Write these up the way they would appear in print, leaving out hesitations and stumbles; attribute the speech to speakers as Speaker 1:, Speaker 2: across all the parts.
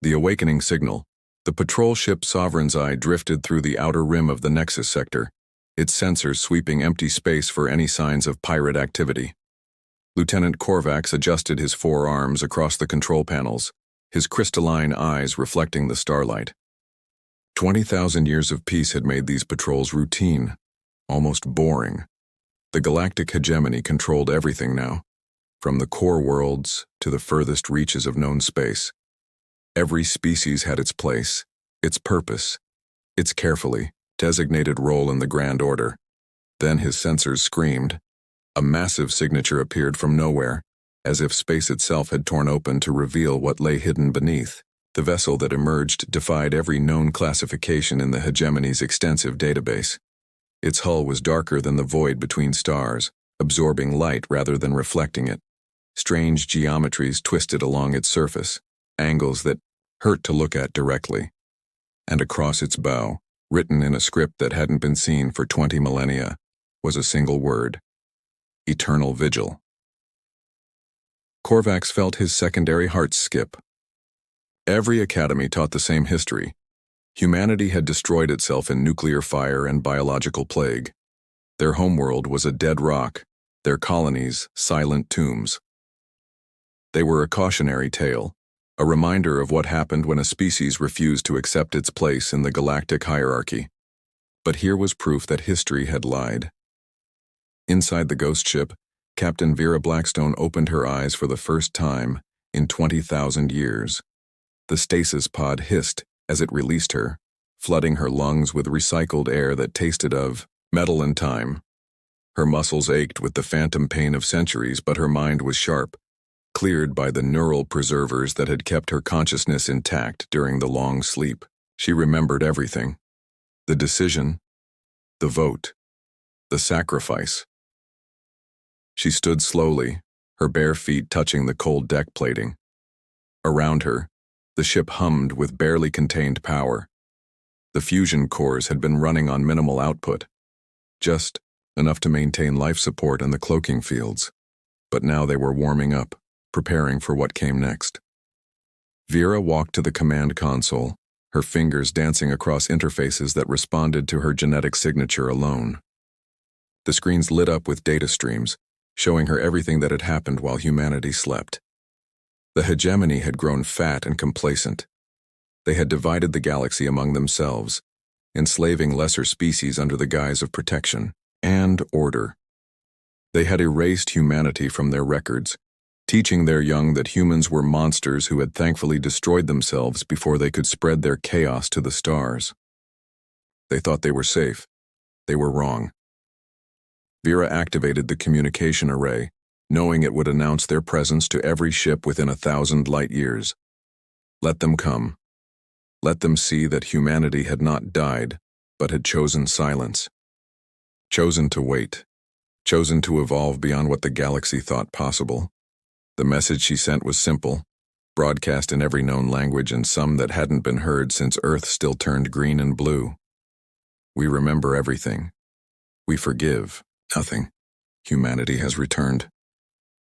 Speaker 1: The awakening signal. The patrol ship Sovereign's Eye drifted through the outer rim of the Nexus sector, its sensors sweeping empty space for any signs of pirate activity. Lieutenant Korvax adjusted his forearms across the control panels, his crystalline eyes reflecting the starlight. 20,000 years of peace had made these patrols routine, almost boring. The galactic hegemony controlled everything now, from the core worlds to the furthest reaches of known space. Every species had its place, its purpose, its carefully designated role in the grand order. Then his sensors screamed. A massive signature appeared from nowhere, as if space itself had torn open to reveal what lay hidden beneath. The vessel that emerged defied every known classification in the hegemony's extensive database. Its hull was darker than the void between stars, absorbing light rather than reflecting it. Strange geometries twisted along its surface, angles that hurt to look at directly. And across its bow, written in a script that hadn't been seen for 20 millennia, was a single word: Eternal Vigil. Korvax felt his secondary heart skip. Every academy taught the same history. Humanity had destroyed itself in nuclear fire and biological plague. Their homeworld was a dead rock, their colonies silent tombs. They were a cautionary tale, a reminder of what happened when a species refused to accept its place in the galactic hierarchy. But here was proof that history had lied. Inside the ghost ship, Captain Vera Blackstone opened her eyes for the first time in 20,000 years. The stasis pod hissed as it released her, flooding her lungs with recycled air that tasted of metal and time. Her muscles ached with the phantom pain of centuries, but her mind was sharp, cleared by the neural preservers that had kept her consciousness intact during the long sleep. She remembered everything. The decision, the vote, the sacrifice. She stood slowly, her bare feet touching the cold deck plating. Around her, the ship hummed with barely contained power. The fusion cores had been running on minimal output, just enough to maintain life support in the cloaking fields. But now they were warming up, preparing for what came next. Vera walked to the command console, her fingers dancing across interfaces that responded to her genetic signature alone. The screens lit up with data streams, showing her everything that had happened while humanity slept. The hegemony had grown fat and complacent. They had divided the galaxy among themselves, enslaving lesser species under the guise of protection and order. They had erased humanity from their records, teaching their young that humans were monsters who had thankfully destroyed themselves before they could spread their chaos to the stars. They thought they were safe. They were wrong. Vera activated the communication array, knowing it would announce their presence to every ship within 1,000 light years. Let them come. Let them see that humanity had not died, but had chosen silence. Chosen to wait. Chosen to evolve beyond what the galaxy thought possible. The message she sent was simple, broadcast in every known language and some that hadn't been heard since Earth still turned green and blue. We remember everything. We forgive nothing. Humanity has returned.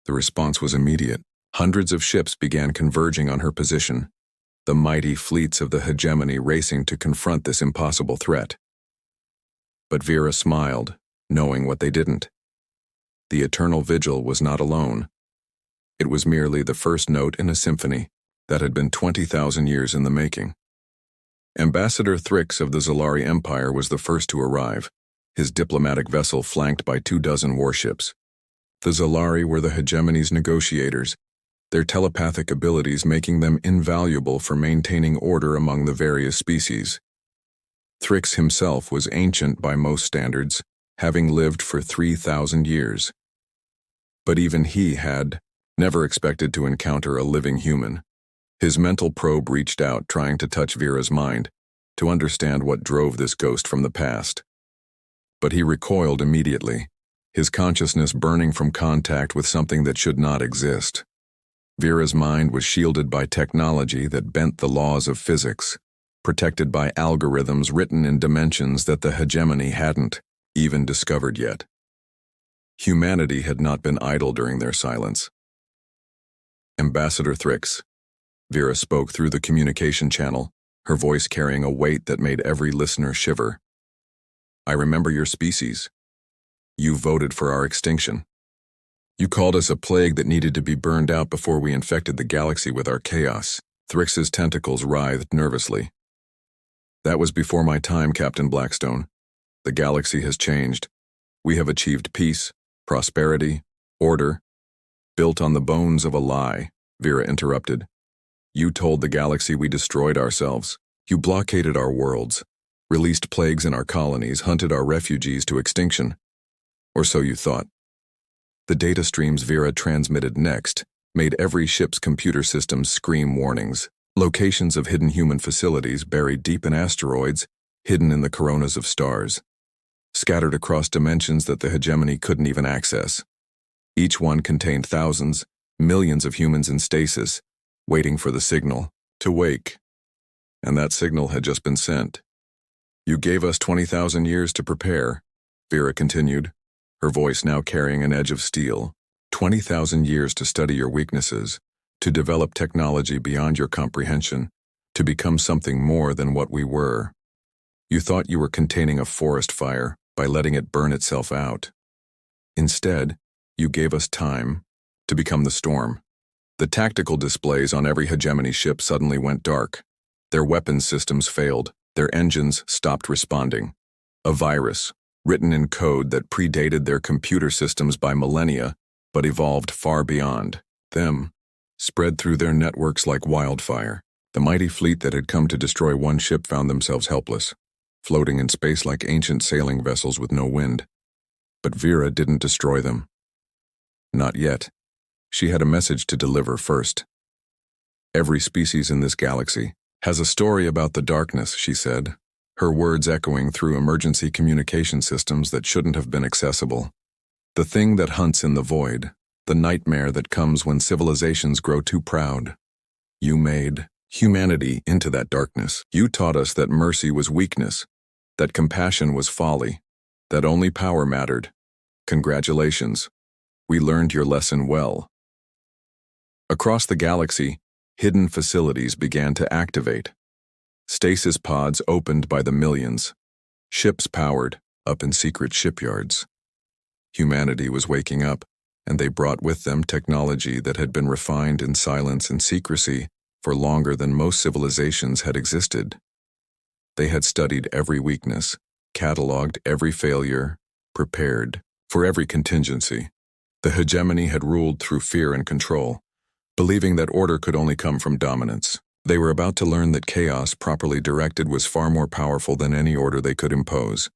Speaker 1: The response was immediate. Hundreds of ships began converging on her position, the mighty fleets of the hegemony racing to confront this impossible threat. But Vera smiled, knowing what they didn't. The eternal vigil was not alone. It was merely the first note in a symphony that had been 20,000 years in the making. Ambassador Thrix of the Zalari Empire was the first to arrive, his diplomatic vessel flanked by 24 warships. The Zalari were the hegemony's negotiators, their telepathic abilities making them invaluable for maintaining order among the various species. Thrix himself was ancient by most standards, having lived for 3,000 years. But even he had never expected to encounter a living human. His mental probe reached out, trying to touch Vera's mind, to understand what drove this ghost from the past. But he recoiled immediately, his consciousness burning from contact with something that should not exist. Vera's mind was shielded by technology that bent the laws of physics, protected by algorithms written in dimensions that the hegemony hadn't even discovered yet. Humanity had not been idle during their silence. Ambassador Thrix, Vera spoke through the communication channel, her voice carrying a weight that made every listener shiver. I remember your species. You voted for our extinction. You called us a plague that needed to be burned out before we infected the galaxy with our chaos. Thrix's tentacles writhed nervously. That was before my time, Captain Blackstone. The galaxy has changed. We have achieved peace, prosperity, order. Built on the bones of a lie, Vera interrupted. You told the galaxy we destroyed ourselves. You blockaded our worlds, released plagues in our colonies, hunted our refugees to extinction. Or so you thought. The data streams Vera transmitted next made every ship's computer systems scream warnings. Locations of hidden human facilities buried deep in asteroids, hidden in the coronas of stars. Scattered across dimensions that the hegemony couldn't even access. Each one contained thousands, millions of humans in stasis, waiting for the signal to wake. And that signal had just been sent. You gave us 20,000 years to prepare, Vera continued, her voice now carrying an edge of steel. 20,000 years to study your weaknesses, to develop technology beyond your comprehension, to become something more than what we were. You thought you were containing a forest fire by letting it burn itself out. Instead, you gave us time to become the storm. The tactical displays on every hegemony ship suddenly went dark. Their weapons systems failed. Their engines stopped responding. A virus, written in code that predated their computer systems by millennia, but evolved far beyond them, spread through their networks like wildfire. The mighty fleet that had come to destroy one ship found themselves helpless, floating in space like ancient sailing vessels with no wind. But Vera didn't destroy them. Not yet. She had a message to deliver first. Every species in this galaxy has a story about the darkness, she said, her words echoing through emergency communication systems that shouldn't have been accessible. The thing that hunts in the void, the nightmare that comes when civilizations grow too proud. You made humanity into that darkness. You taught us that mercy was weakness, that compassion was folly, that only power mattered. Congratulations. We learned your lesson well. Across the galaxy, hidden facilities began to activate. Stasis pods opened by the millions. Ships powered up in secret shipyards. Humanity was waking up, and they brought with them technology that had been refined in silence and secrecy for longer than most civilizations had existed. They had studied every weakness, cataloged every failure, prepared for every contingency. The hegemony had ruled through fear and control, believing that order could only come from dominance. They were about to learn that chaos properly directed was far more powerful than any order they could impose.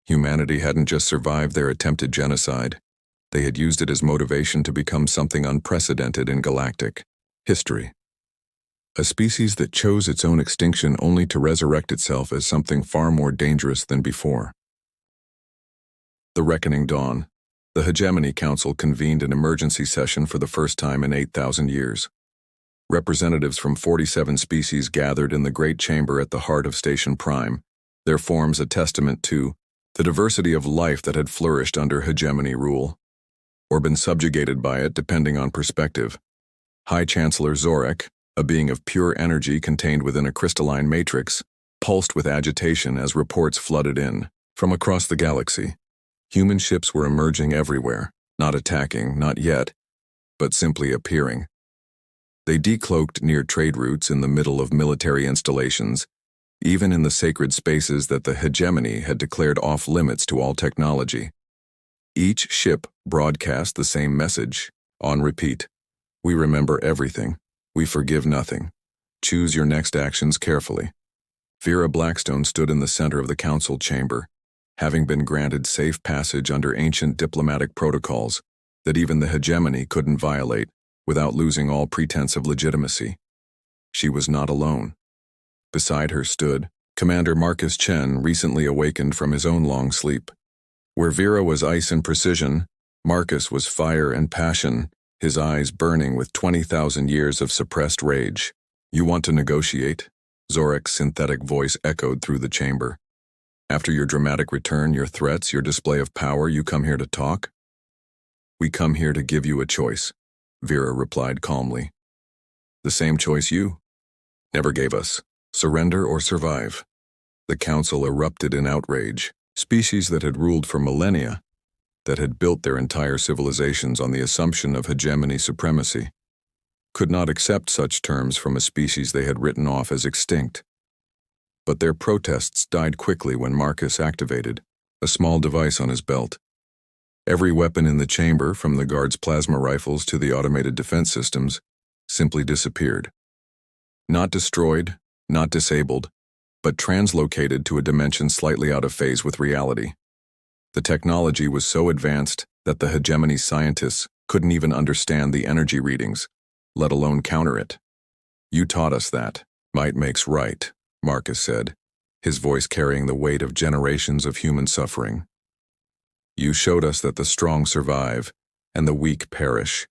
Speaker 1: Humanity hadn't just survived their attempted genocide. They had used it as motivation to become something unprecedented in galactic history. A species that chose its own extinction only to resurrect itself as something far more dangerous than before. The reckoning dawned. The Hegemony Council convened an emergency session for the first time in 8,000 years. Representatives from 47 species gathered in the Great Chamber at the heart of Station Prime, their forms a testament to the diversity of life that had flourished under hegemony rule, or been subjugated by it depending on perspective. High Chancellor Zorek, a being of pure energy contained within a crystalline matrix, pulsed with agitation as reports flooded in from across the galaxy. Human ships were emerging everywhere, not attacking, not yet, but simply appearing. They decloaked near trade routes in the middle of military installations, even in the sacred spaces that the hegemony had declared off-limits to all technology. Each ship broadcast the same message, on repeat. We remember everything. We forgive nothing. Choose your next actions carefully. Vera Blackstone stood in the center of the council chamber, having been granted safe passage under ancient diplomatic protocols that even the hegemony couldn't violate without losing all pretense of legitimacy. She was not alone. Beside her stood Commander Marcus Chen, recently awakened from his own long sleep. Where Vera was ice and precision, Marcus was fire and passion, his eyes burning with 20,000 years of suppressed rage. You want to negotiate? Zorek's synthetic voice echoed through the chamber. After your dramatic return, your threats, your display of power, you come here to talk? We come here to give you a choice, Vera replied calmly. The same choice you never gave us: surrender or survive. The council erupted in outrage. Species that had ruled for millennia, that had built their entire civilizations on the assumption of hegemony supremacy, could not accept such terms from a species they had written off as extinct. But their protests died quickly when Marcus activated a small device on his belt. Every weapon in the chamber, from the guards' plasma rifles to the automated defense systems, simply disappeared. Not destroyed, not disabled, but translocated to a dimension slightly out of phase with reality. The technology was so advanced that the hegemony scientists couldn't even understand the energy readings, let alone counter it. You taught us that. Might makes right, Marcus said, his voice carrying the weight of generations of human suffering. You showed us that the strong survive and the weak perish.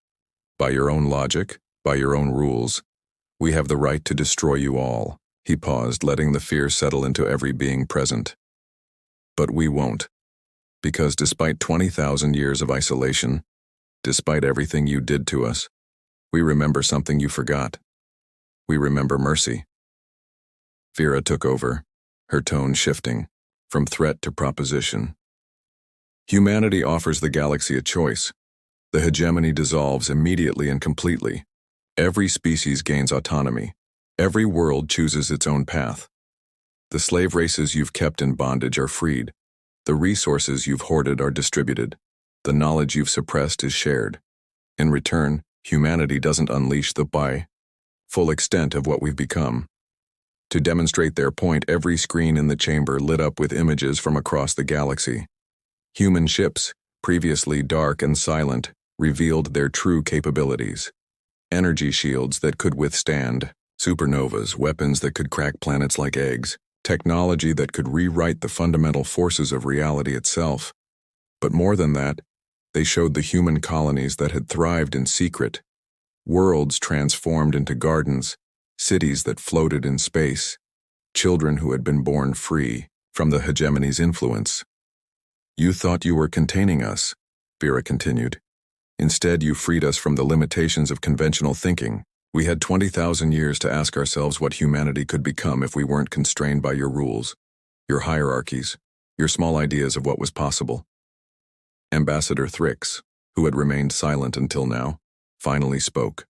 Speaker 1: By your own logic, by your own rules, we have the right to destroy you all. He paused, letting the fear settle into every being present. But we won't. Because despite 20,000 years of isolation, despite everything you did to us, we remember something you forgot. We remember mercy. Vera took over, her tone shifting from threat to proposition. Humanity offers the galaxy a choice. The hegemony dissolves immediately and completely. Every species gains autonomy. Every world chooses its own path. The slave races you've kept in bondage are freed. The resources you've hoarded are distributed. The knowledge you've suppressed is shared. In return, humanity doesn't unleash the full extent of what we've become. To demonstrate their point, every screen in the chamber lit up with images from across the galaxy. Human ships, previously dark and silent, revealed their true capabilities. Energy shields that could withstand supernovas, weapons that could crack planets like eggs, technology that could rewrite the fundamental forces of reality itself. But more than that, they showed the human colonies that had thrived in secret, worlds transformed into gardens, cities that floated in space, children who had been born free from the hegemony's influence. You thought you were containing us, Vera continued. Instead, you freed us from the limitations of conventional thinking. We had 20,000 years to ask ourselves what humanity could become if we weren't constrained by your rules, your hierarchies, your small ideas of what was possible. Ambassador Thrix, who had remained silent until now, finally spoke.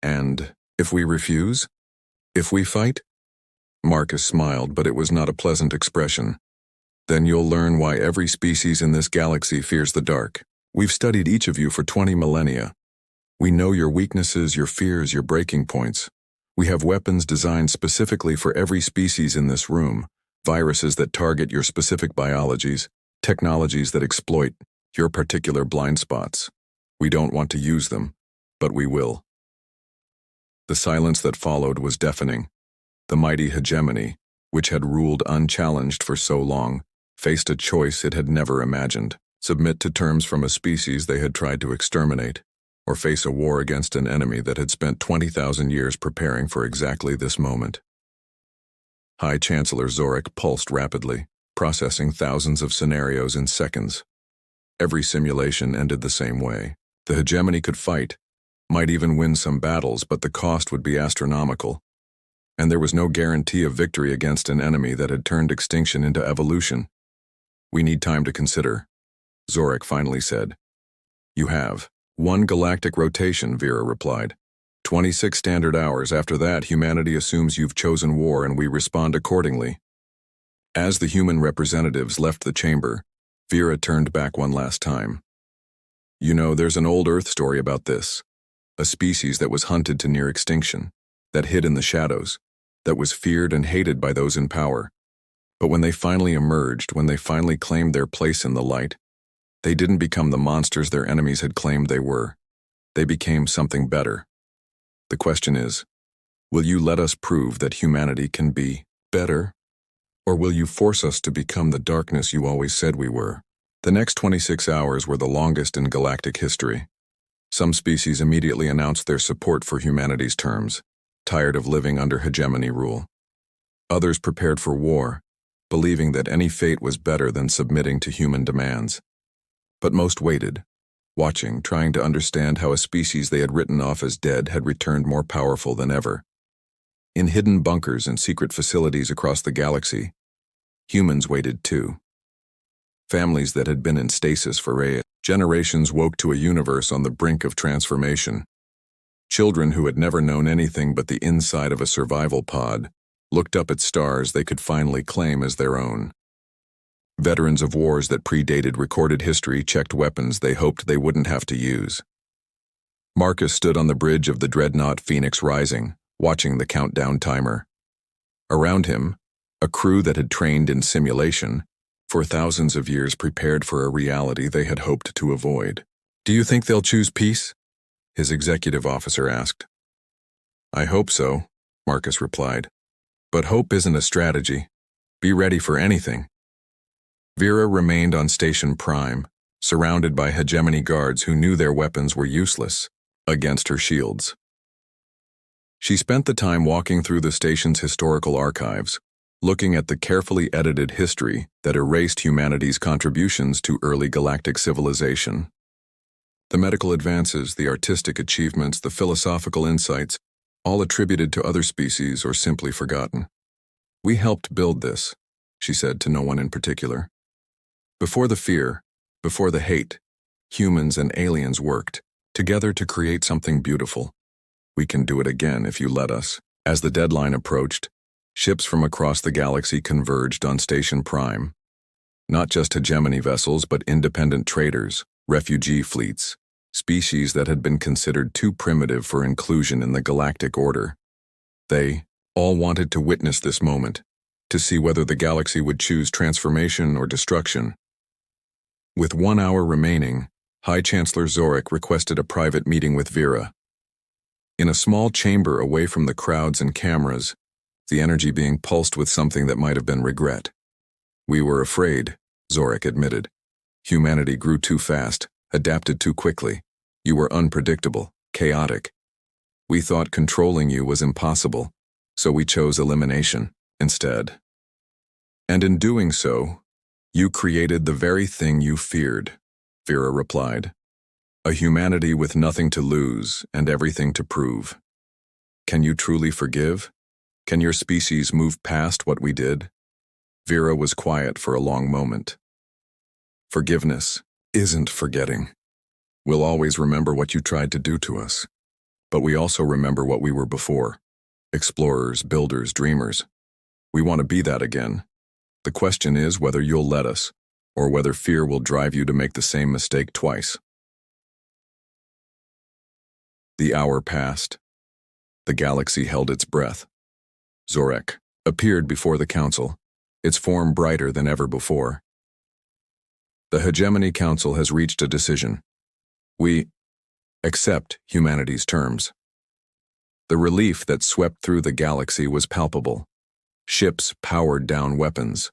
Speaker 1: And if we refuse? If we fight? Marcus smiled, but it was not a pleasant expression. Then you'll learn why every species in this galaxy fears the dark. We've studied each of you for 20 millennia. We know your weaknesses, your fears, your breaking points. We have weapons designed specifically for every species in this room, viruses that target your specific biologies, technologies that exploit your particular blind spots. We don't want to use them, but we will. The silence that followed was deafening. The mighty hegemony, which had ruled unchallenged for so long, faced a choice it had never imagined: submit to terms from a species they had tried to exterminate, or face a war against an enemy that had spent 20,000 years preparing for exactly this moment. High Chancellor Zorik pulsed rapidly, processing thousands of scenarios in seconds. Every simulation ended the same way. The hegemony could fight, might even win some battles, but the cost would be astronomical. And there was no guarantee of victory against an enemy that had turned extinction into evolution. We need time to consider, Zorik finally said. You have. 1 galactic rotation, Vera replied. 26 standard hours. After that, humanity assumes you've chosen war and we respond accordingly. As the human representatives left the chamber, Vera turned back one last time. You know, there's an old Earth story about this. A species that was hunted to near extinction, that hid in the shadows, that was feared and hated by those in power. But when they finally emerged, when they finally claimed their place in the light, they didn't become the monsters their enemies had claimed they were. They became something better. The question is, will you let us prove that humanity can be better? Or will you force us to become the darkness you always said we were? The next 26 hours were the longest in galactic history. Some species immediately announced their support for humanity's terms, tired of living under hegemony rule. Others prepared for war, believing that any fate was better than submitting to human demands. But most waited, watching, trying to understand how a species they had written off as dead had returned more powerful than ever. In hidden bunkers and secret facilities across the galaxy, humans waited too. Families that had been in stasis for generations woke to a universe on the brink of transformation. Children who had never known anything but the inside of a survival pod looked up at stars they could finally claim as their own. Veterans of wars that predated recorded history checked weapons they hoped they wouldn't have to use. Marcus stood on the bridge of the dreadnought Phoenix Rising, watching the countdown timer. Around him, a crew that had trained in simulation, for thousands of years prepared for a reality they had hoped to avoid. "Do you think they'll choose peace?" his executive officer asked. "I hope so," Marcus replied. "But hope isn't a strategy. Be ready for anything." Vera remained on Station Prime, surrounded by hegemony guards who knew their weapons were useless against her shields. She spent the time walking through the station's historical archives, looking at the carefully edited history that erased humanity's contributions to early galactic civilization. The medical advances, the artistic achievements, the philosophical insights, all attributed to other species or simply forgotten. "We helped build this," she said to no one in particular. "Before the fear, before the hate, humans and aliens worked together to create something beautiful. We can do it again if you let us." As the deadline approached, ships from across the galaxy converged on Station Prime. Not just hegemony vessels, but independent traders, refugee fleets, species that had been considered too primitive for inclusion in the galactic order. They all wanted to witness this moment, to see whether the galaxy would choose transformation or destruction. With 1 hour remaining, High Chancellor Zorik requested a private meeting with Vera. In a small chamber away from the crowds and cameras, the energy being pulsed with something that might have been regret. "We were afraid," Zorik admitted. "Humanity grew too fast, adapted too quickly. You were unpredictable, chaotic. We thought controlling you was impossible, so we chose elimination instead. And in doing so, you created the very thing you feared," Vera replied. "A humanity with nothing to lose and everything to prove. Can you truly forgive? Can your species move past what we did?" Vera was quiet for a long moment. "Forgiveness isn't forgetting. We'll always remember what you tried to do to us. But we also remember what we were before. Explorers, builders, dreamers. We want to be that again. The question is whether you'll let us, or whether fear will drive you to make the same mistake twice." The hour passed. The galaxy held its breath. Zorik appeared before the council, its form brighter than ever before. "The Hegemony Council has reached a decision. We accept humanity's terms." The relief that swept through the galaxy was palpable. Ships powered down weapons.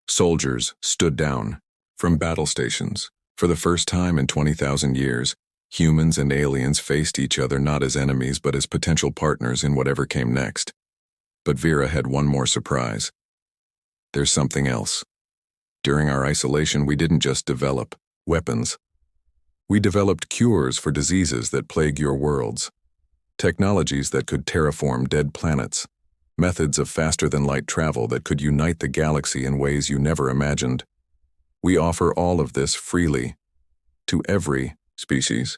Speaker 1: Soldiers stood down from battle stations. For the first time in 20,000 years, humans and aliens faced each other not as enemies but as potential partners in whatever came next. But Vera had one more surprise. "There's something else. During our isolation, we didn't just develop weapons. We developed cures for diseases that plague your worlds, technologies that could terraform dead planets, methods of faster-than-light travel that could unite the galaxy in ways you never imagined. We offer all of this freely, to every species,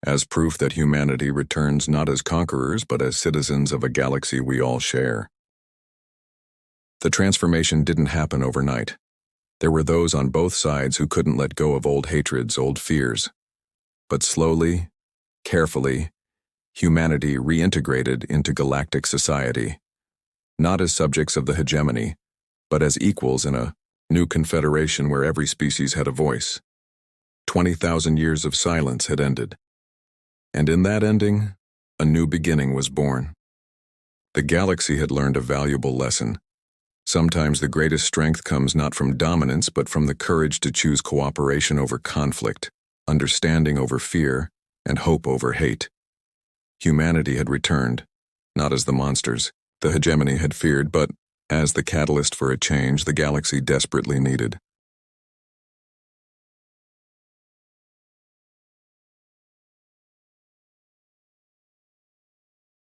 Speaker 1: as proof that humanity returns not as conquerors but as citizens of a galaxy we all share." The transformation didn't happen overnight. There were those on both sides who couldn't let go of old hatreds, old fears. But slowly, carefully, humanity reintegrated into galactic society, not as subjects of the hegemony, but as equals in a new confederation where every species had a voice. 20,000 years of silence had ended. And in that ending, a new beginning was born. The galaxy had learned a valuable lesson. Sometimes the greatest strength comes not from dominance but from the courage to choose cooperation over conflict, understanding over fear, and hope over hate. Humanity had returned, not as the monsters the hegemony had feared, but as the catalyst for a change the galaxy desperately needed.